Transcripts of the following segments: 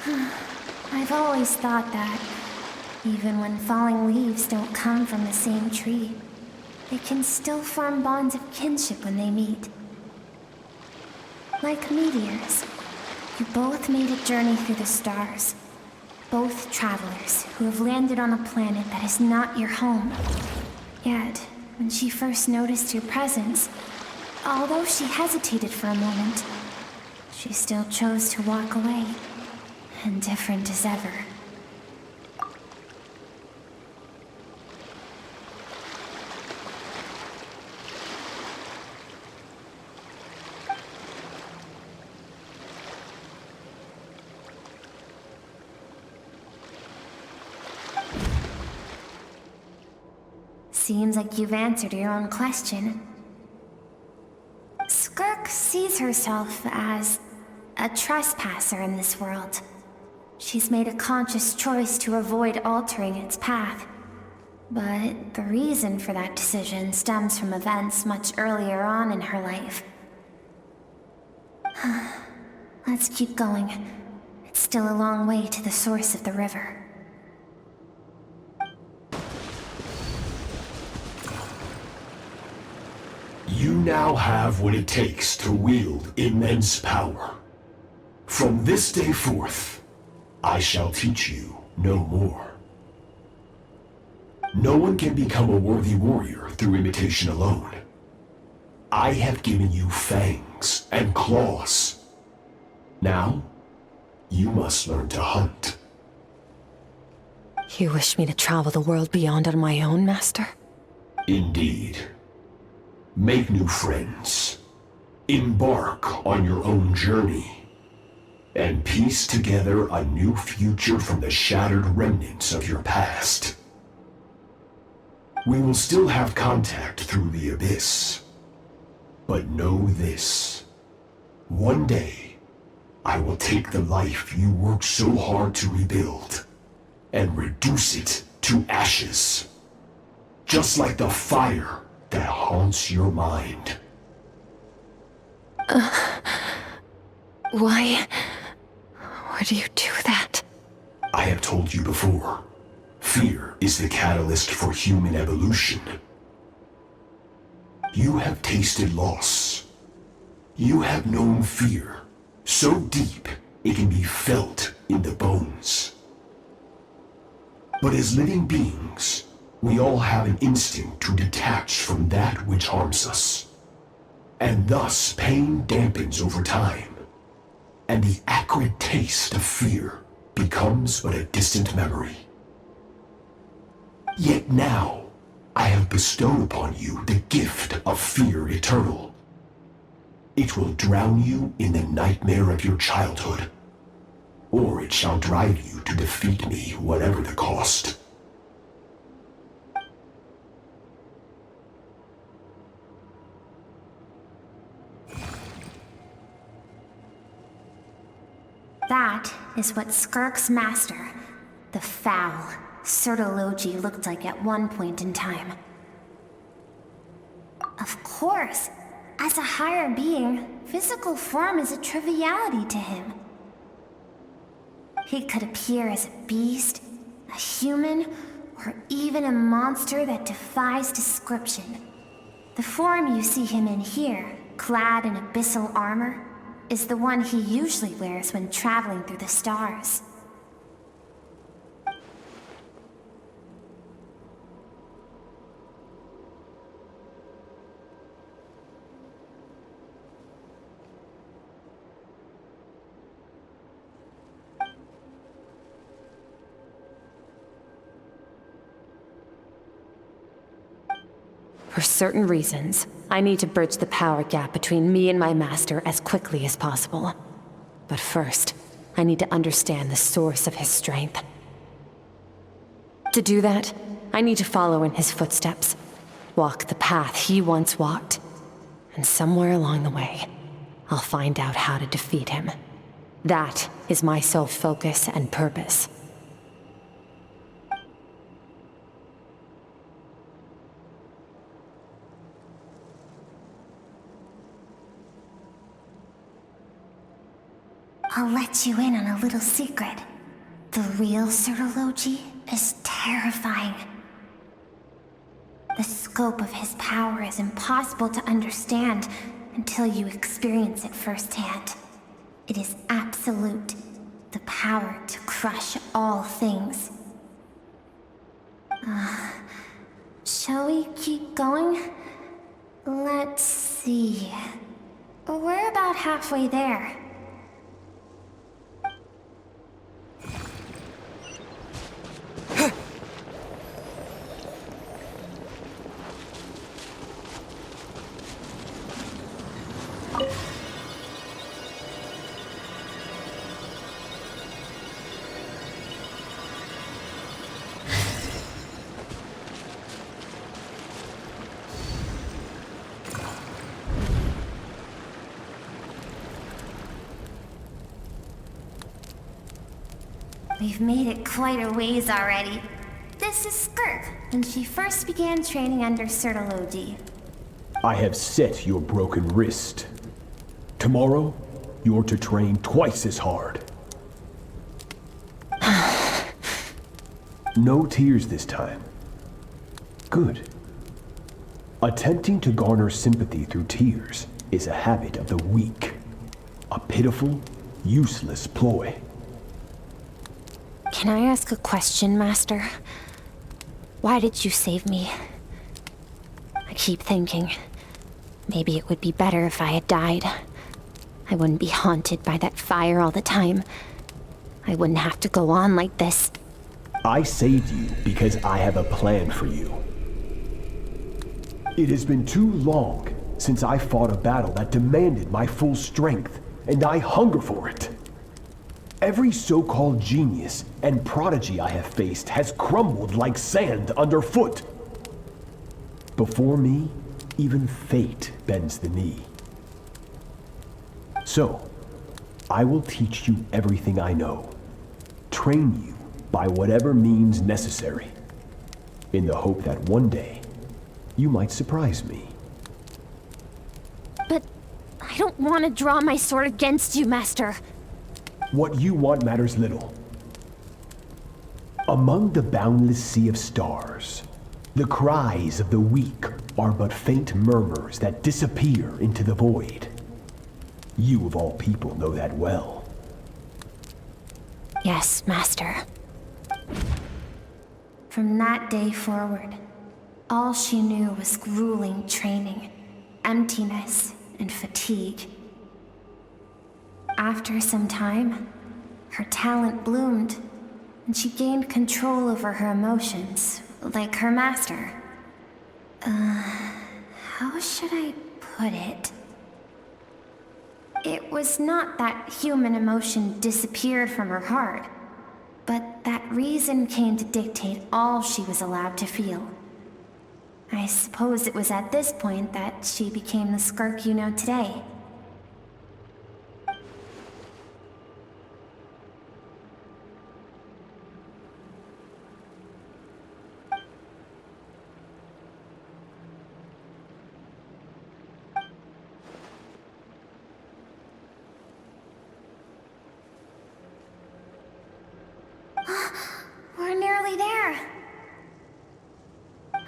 I've always thought that, even when falling leaves don't come from the same tree, they can still form bonds of kinship when they meet. Like meteors, you both made a journey through the stars. Both travelers who have landed on a planet that is not your home. Yet, when she first noticed your presence, although she hesitated for a moment, she still chose to walk away, indifferent as ever. Seems like you've answered your own question. Skirk sees herself as a trespasser in this world. She's made a conscious choice to avoid altering its path. But the reason for that decision stems from events much earlier on in her life. Let's keep going. It's still a long way to the source of the river. You now have what it takes to wield immense power. From this day forth, I shall teach you no more. No one can become a worthy warrior through imitation alone. I have given you fangs and claws. Now, you must learn to hunt. You wish me to travel the world beyond on my own, Master? Indeed. Make new friends. Embark on your own journey. And piece together a new future from the shattered remnants of your past. We will still have contact through the abyss. But know this. One day, I will take the life you worked so hard to rebuild and reduce it to ashes. Just like the fire that haunts your mind. Why would you do that? I have told you before, fear is the catalyst for human evolution. You have tasted loss. You have known fear, so deep it can be felt in the bones. But as living beings, we all have an instinct to detach from that which harms us. And thus pain dampens over time, and the acrid taste of fear becomes but a distant memory. Yet now, I have bestowed upon you the gift of fear eternal. It will drown you in the nightmare of your childhood, or it shall drive you to defeat me, whatever the cost. That is what Skirk'S master, the foul Sertologi, looked like at one point in time. Of course, as a higher being, physical form is a triviality to him. He could appear as a beast, a human, or even a monster that defies description. The form you see him in here, clad in abyssal armor, is the one he usually wears when traveling through the stars. For certain reasons, I need to bridge the power gap between me and my master as quickly as possible. But first, I need to understand the source of his strength. To do that, I need to follow in his footsteps, walk the path he once walked, and somewhere along the way, I'll find out how to defeat him. That is my sole focus and purpose. I'll let you in on a little secret. The real Sirology is terrifying. The scope of his power is impossible to understand until you experience it firsthand. It is absolute, the power to crush all things. Shall we keep going? Let's see. We're about halfway there. We've made it quite a ways already. This is Skirk, and she first began training under Sirology. I have set your broken wrist. Tomorrow, you're to train twice as hard. No tears this time. Good. Attempting to garner sympathy through tears is a habit of the weak. A pitiful, useless ploy. Can I ask a question, Master? Why did you save me? I keep thinking, maybe it would be better if I had died. I wouldn't be haunted by that fire all the time. I wouldn't have to go on like this. I saved you because I have a plan for you. It has been too long since I fought a battle that demanded my full strength, and I hunger for it. Every so-called genius and prodigy I have faced has crumbled like sand underfoot. Before me, even fate bends the knee. So, I will teach you everything I know. Train you by whatever means necessary, in the hope that one day, you might surprise me. But I don't want to draw my sword against you, Master. What you want matters little. Among the boundless sea of stars, the cries of the weak are but faint murmurs that disappear into the void. You of all people know that well. Yes, Master. From that day forward, all she knew was grueling training, emptiness, and fatigue. After some time, her talent bloomed, and she gained control over her emotions, like her master. How should I put it? It was not that human emotion disappeared from her heart, but that reason came to dictate all she was allowed to feel. I suppose it was at this point that she became the Skirk you know today. We're nearly there.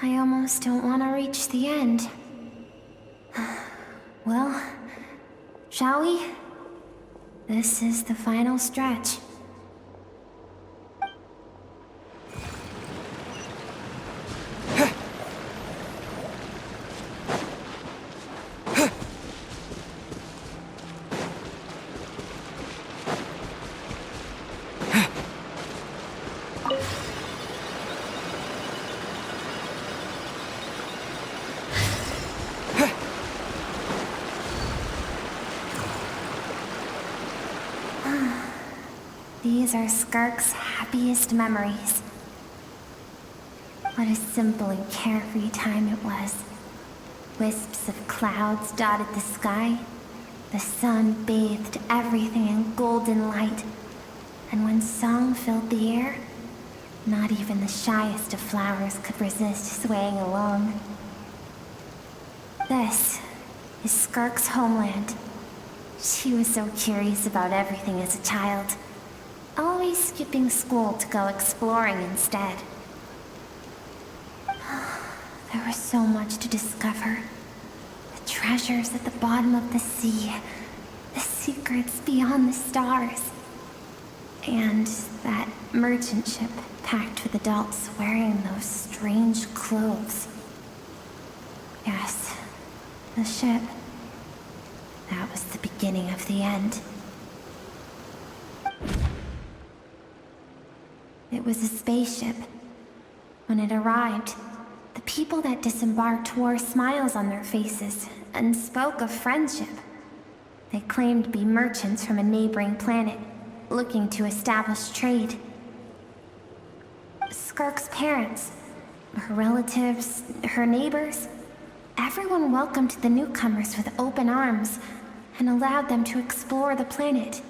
I almost don't want to reach the end. Well, shall we? This is the final stretch. These are Skirk's happiest memories. What a simple and carefree time it was. Wisps of clouds dotted the sky. The sun bathed everything in golden light. And when song filled the air, not even the shyest of flowers could resist swaying along. This is Skirk's homeland. She was so curious about everything as a child, always skipping school to go exploring instead. There was so much to discover. The treasures at the bottom of the sea, the secrets beyond the stars, and that merchant ship packed with adults wearing those strange clothes. Yes, the ship. That was the beginning of the end. It was a spaceship. When it arrived, the people that disembarked wore smiles on their faces and spoke of friendship. They claimed to be merchants from a neighboring planet, looking to establish trade. Skirk'S parents, her relatives, her neighbors, everyone welcomed the newcomers with open arms and allowed them to explore the planet.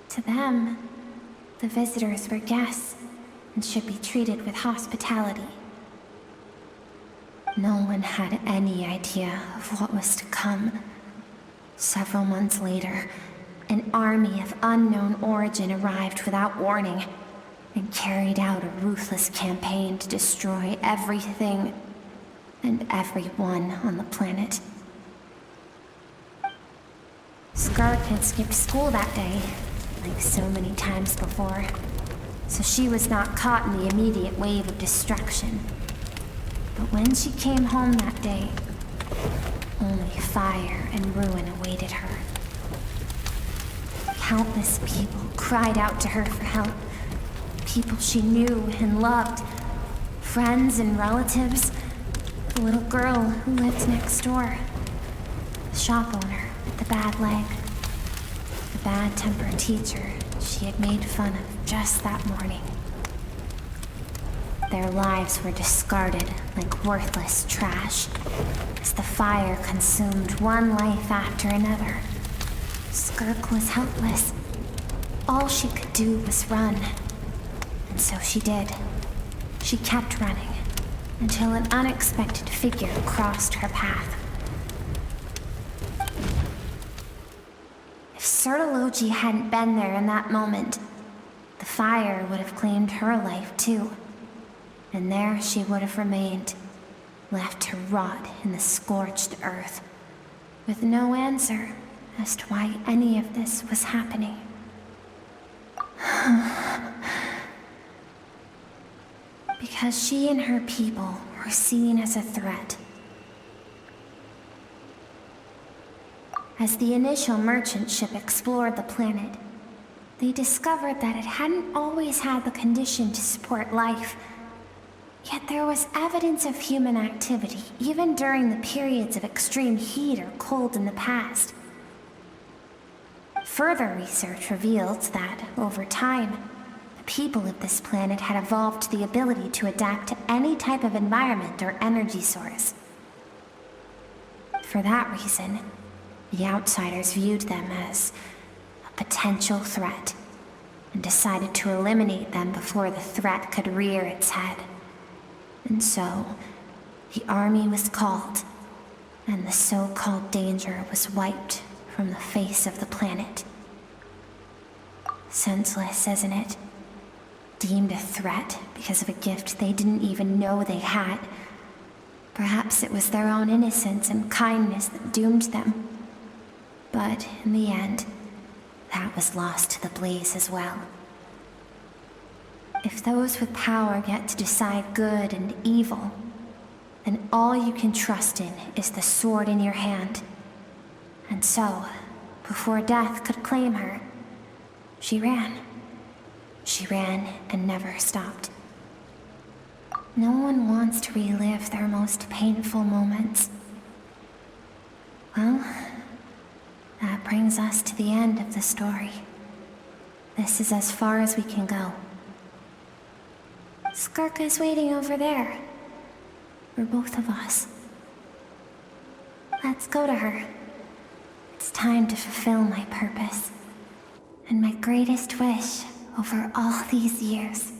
To them, the visitors were guests and should be treated with hospitality. No one had any idea of what was to come. Several months later, an army of unknown origin arrived without warning and carried out a ruthless campaign to destroy everything and everyone on the planet. Skirk had skipped school that day, like so many times before, so she was not caught in the immediate wave of destruction. But when she came home that day, only fire and ruin awaited her. Countless people cried out to her for help. People she knew and loved. Friends and relatives. The little girl who lived next door. The shop owner with the bad leg. The bad-tempered teacher she had made fun of just that morning. Their lives were discarded like worthless trash as the fire consumed one life after another. Skirk was helpless. All she could do was run. And so she did. She kept running until an unexpected figure crossed her path. If Sertology hadn't been there in that moment, the fire would have claimed her life too. And there she would have remained, left to rot in the scorched earth, with no answer as to why any of this was happening. Because she and her people were seen as a threat. As the initial merchant ship explored the planet, they discovered that it hadn't always had the condition to support life. Yet there was evidence of human activity, even during the periods of extreme heat or cold in the past. Further research revealed that, over time, the people of this planet had evolved the ability to adapt to any type of environment or energy source. For that reason, the outsiders viewed them as a potential threat and decided to eliminate them before the threat could rear its head. And so, the army was called, and the so-called danger was wiped from the face of the planet. Senseless, isn't it? Deemed a threat because of a gift they didn't even know they had. Perhaps it was their own innocence and kindness that doomed them. But in the end, that was lost to the blaze as well. If those with power get to decide good and evil, then all you can trust in is the sword in your hand. And so, before death could claim her, she ran. She ran and never stopped. No one wants to relive their most painful moments. Well, that brings us to the end of the story. This is as far as we can go. Skirk is waiting over there. For both of us. Let's go to her. It's time to fulfill my purpose. And my greatest wish over all these years.